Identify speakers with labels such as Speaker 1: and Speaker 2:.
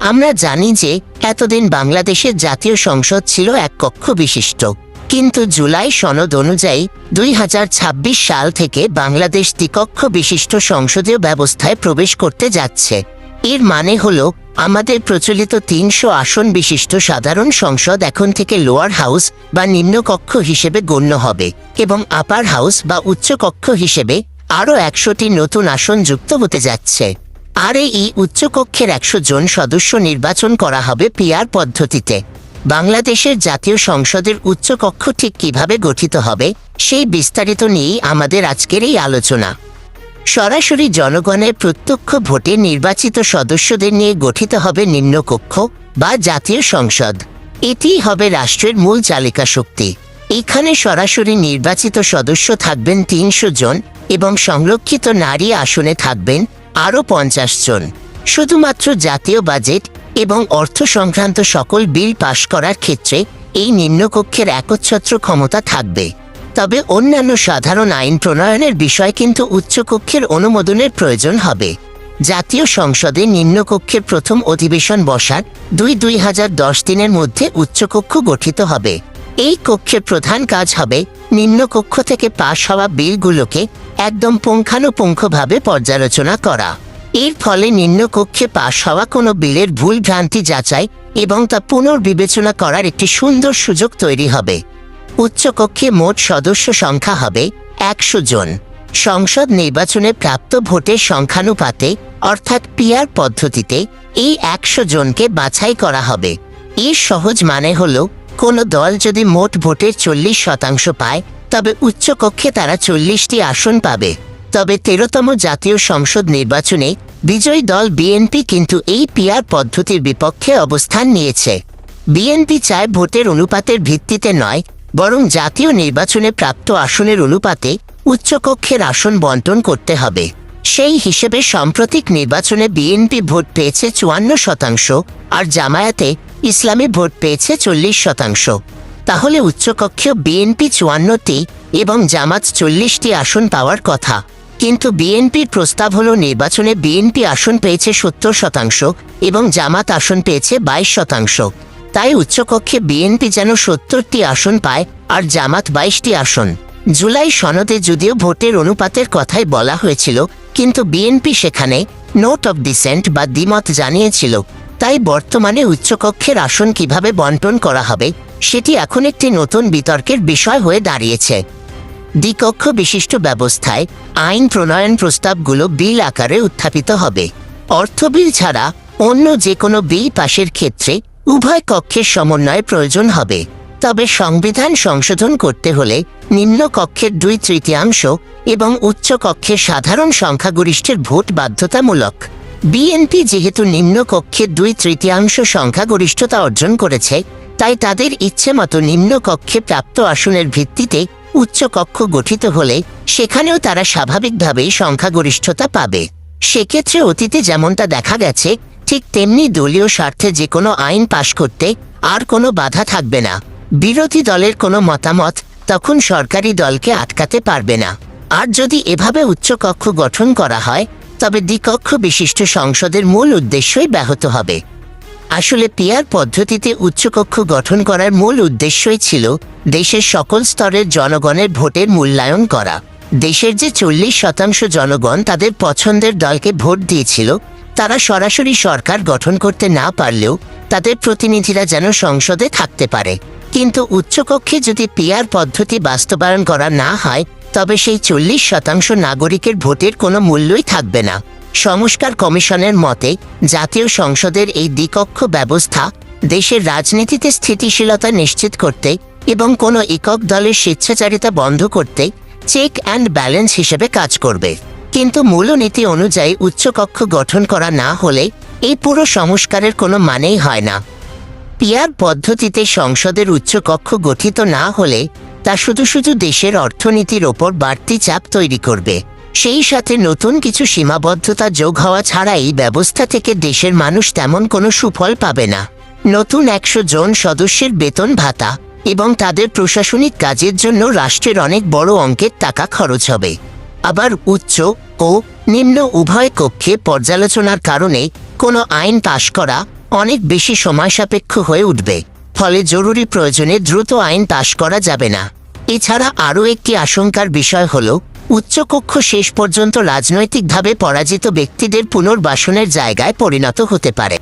Speaker 1: আমরা জানি যে এতদিন বাংলাদেশের জাতীয় সংসদ ছিল এক কক্ষ বিশিষ্ট, কিন্তু জুলাই সনদ অনুযায়ী 2026 সাল থেকে বাংলাদেশ দ্বিকক্ষ বিশিষ্ট সংসদীয় ব্যবস্থায় প্রবেশ করতে যাচ্ছে। এর মানে হলো আমাদের প্রচলিত 300 আসন বিশিষ্ট সাধারণ সংসদ এখন থেকে লোয়ার হাউস বা নিম্নকক্ষ হিসেবে গণ্য হবে এবং আপার হাউস বা উচ্চকক্ষ হিসেবে আরও 100টি নতুন আসন যুক্ত হতে যাচ্ছে। আর এই উচ্চকক্ষের 100 জন সদস্য নির্বাচন করা হবে পিআর পদ্ধতিতে। বাংলাদেশের জাতীয় সংসদের উচ্চকক্ষ ঠিক কিভাবে গঠিত হবে সেই বিস্তারিত নিয়েই আমাদের আজকের এই আলোচনা। সরাসরি জনগণের প্রত্যক্ষ ভোটে নির্বাচিত সদস্যদের নিয়ে গঠিত হবে নিম্নকক্ষ বা জাতীয় সংসদ। এটিই হবে রাষ্ট্রের মূল চালিকা শক্তি। এখানে সরাসরি নির্বাচিত সদস্য থাকবেন 300 জন এবং সংরক্ষিত নারী আসনে থাকবেন আরও 50 জন। শুধুমাত্র জাতীয় বাজেট এবং অর্থ সংক্রান্ত সকল বিল পাশ করার ক্ষেত্রে এই নিম্নকক্ষের একচ্ছত্র ক্ষমতা থাকবে। তবে অন্যান্য সাধারণ আইন প্রণয়নের বিষয় কিন্তু উচ্চকক্ষের অনুমোদনের প্রয়োজন হবে। জাতীয় সংসদে নিম্নকক্ষের প্রথম অধিবেশন বসার 2010 দিনের মধ্যে উচ্চকক্ষ গঠিত হবে। এই কক্ষের প্রধান কাজ হবে নিম্নকক্ষ থেকে পাশ হওয়া বিলগুলোকে একদম পুঙ্খানুপুঙ্খভাবে পর্যালোচনা করা। এর ফলে নিম্নকক্ষে পাশ হওয়া কোনো বিলের ভুল ভ্রান্তি যাচাই এবং তা পুনর্বিবেচনা করার একটি সুন্দর সুযোগ তৈরি হবে। উচ্চকক্ষে মোট সদস্য সংখ্যা হবে 100 জন। সংসদ নির্বাচনে প্রাপ্ত ভোটের সংখ্যানুপাতে অর্থাৎ পিআর পদ্ধতিতে এই 100 জনকে বাছাই করা হবে। এর সহজ মানে হলো কোনো দল যদি মোট ভোটের 40% পায় তবে উচ্চকক্ষে তারা 40টি আসন পাবে। তবে 13তম জাতীয় সংসদ নির্বাচনে বিজয়ী দল বিএনপি কিন্তু এই পিআর পদ্ধতির বিপক্ষে অবস্থান নিয়েছে। বিএনপি চায় ভোটের অনুপাতের ভিত্তিতে নয়, বরং জাতীয় নির্বাচনে প্রাপ্ত আসনের অনুপাতে উচ্চকক্ষের আসন বণ্টন করতে হবে। সেই হিসেবে সাম্প্রতিক নির্বাচনে বিএনপি ভোট পেয়েছে 54% আর জামায়াতে ইসলামী ভোট পেয়েছে 40%। তাহলে উচ্চকক্ষে বিএনপি 54টি এবং জামাত 40টি আসন পাওয়ার কথা, কিন্তু বিএনপির প্রস্তাব হলো নির্বাচনে বিএনপি আসন পেয়েছে 70% এবং জামাত আসন পেয়েছে 22%। তাই উচ্চকক্ষে বিএনপি যেন 70টি আসন পায় আর জামাত 22টি আসন। জুলাই সনদে যদিও ভোটের অনুপাতের কথাই বলা হয়েছিল, কিন্তু বিএনপি সেখানে নোট অব ডিসেন্ট বা দ্বিমত জানিয়েছিল। তাই বর্তমানে উচ্চকক্ষের আসন কিভাবে বণ্টন করা হবে সেটি এখন একটি নতুন বিতর্কের বিষয় হয়ে দাঁড়িয়েছে। দ্বিকক্ষ বিশিষ্ট ব্যবস্থায় আইন প্রণয়ন প্রস্তাবগুলো বিল আকারে উত্থাপিত হবে। অর্থ বিল ছাড়া অন্য যে কোনো বিল পাশের ক্ষেত্রে উভয় কক্ষের সমন্বয় প্রয়োজন হবে। তবে সংবিধান সংশোধন করতে হলে নিম্নকক্ষের 2/3 এবং উচ্চকক্ষের সাধারণ সংখ্যাগরিষ্ঠের ভোট বাধ্যতামূলক। বিএনপি যেহেতু নিম্নকক্ষের 2/3 সংখ্যাগরিষ্ঠতা অর্জন করেছে, তাই তাদের ইচ্ছেমতো নিম্নকক্ষে প্রাপ্ত আসনের ভিত্তিতে উচ্চকক্ষ গঠিত হলে সেখানেও তারা স্বাভাবিকভাবেই সংখ্যাগরিষ্ঠতা পাবে। সেক্ষেত্রে অতীতে যেমনটা দেখা গেছে ঠিক তেমনি দলীয় স্বার্থে যে কোনো আইন পাশ করতে আর কোনো বাধা থাকবে না। বিরোধী দলের কোনো মতামত তখন সরকারি দলকে আটকাতে পারবে না। আর যদি এভাবে উচ্চকক্ষ গঠন করা হয় তবে দ্বিকক্ষ বিশিষ্ট সংসদের মূল উদ্দেশ্যই ব্যাহত হবে। আসলে পিআর পদ্ধতিতে উচ্চকক্ষ গঠন করার মূল উদ্দেশ্যই ছিল দেশের সকল স্তরের জনগণের ভোটের মূল্যায়ন করা। দেশের যে 40% জনগণ তাদের পছন্দের দলকে ভোট দিয়েছিল, তারা সরাসরি সরকার গঠন করতে না পারলেও তাদের প্রতিনিধিরা যেন সংসদে থাকতে পারে। কিন্তু উচ্চকক্ষে যদি পিআর পদ্ধতি বাস্তবায়ন করা না হয় তবে সেই 40% নাগরিকের ভোটের কোনো মূল্যই থাকবে না। সংস্কার কমিশনের মতে জাতীয় সংসদের এই দ্বিকক্ষ ব্যবস্থা দেশের রাজনীতিতে স্থিতিশীলতা নিশ্চিত করতে এবং কোনো একক দলের স্বেচ্ছাচারিতা বন্ধ করতে চেক অ্যান্ড ব্যালেন্স হিসেবে কাজ করবে। কিন্তু মূলনীতি অনুযায়ী উচ্চকক্ষ গঠন করা না হলে এই পুরো সংস্কারের কোনো মানেই হয় না। পিআর পদ্ধতিতে সংসদের উচ্চকক্ষ গঠিত না হলে তা শুধু শুধু দেশের অর্থনীতির ওপর বাড়তি চাপ তৈরি করবে। সেই সাথে নতুন কিছু সীমাবদ্ধতা যোগ হওয়া ছাড়া এই ব্যবস্থা থেকে দেশের মানুষ তেমন কোনো সুফল পাবে না। নতুন 100 জন সদস্যের বেতন ভাতা এবং তাদের প্রশাসনিক কাজের জন্য রাষ্ট্রের অনেক বড় অঙ্কের টাকা খরচ হবে। আবার উচ্চ ও নিম্ন উভয় কক্ষে পর্যালোচনার কারণে কোনো আইন পাশ করা অনেক বেশি সময় সাপেক্ষ হয়ে উঠবে, ফলে জরুরি প্রয়োজনে দ্রুত আইন পাশ করা যাবে না। এছাড়া আরও একটি আশঙ্কার বিষয় হল, উচ্চকক্ষ শেষ পর্যন্ত রাজনৈতিকভাবে পরাজিত ব্যক্তিদের পুনর্বাসনের জায়গায় পরিণত হতে পারে।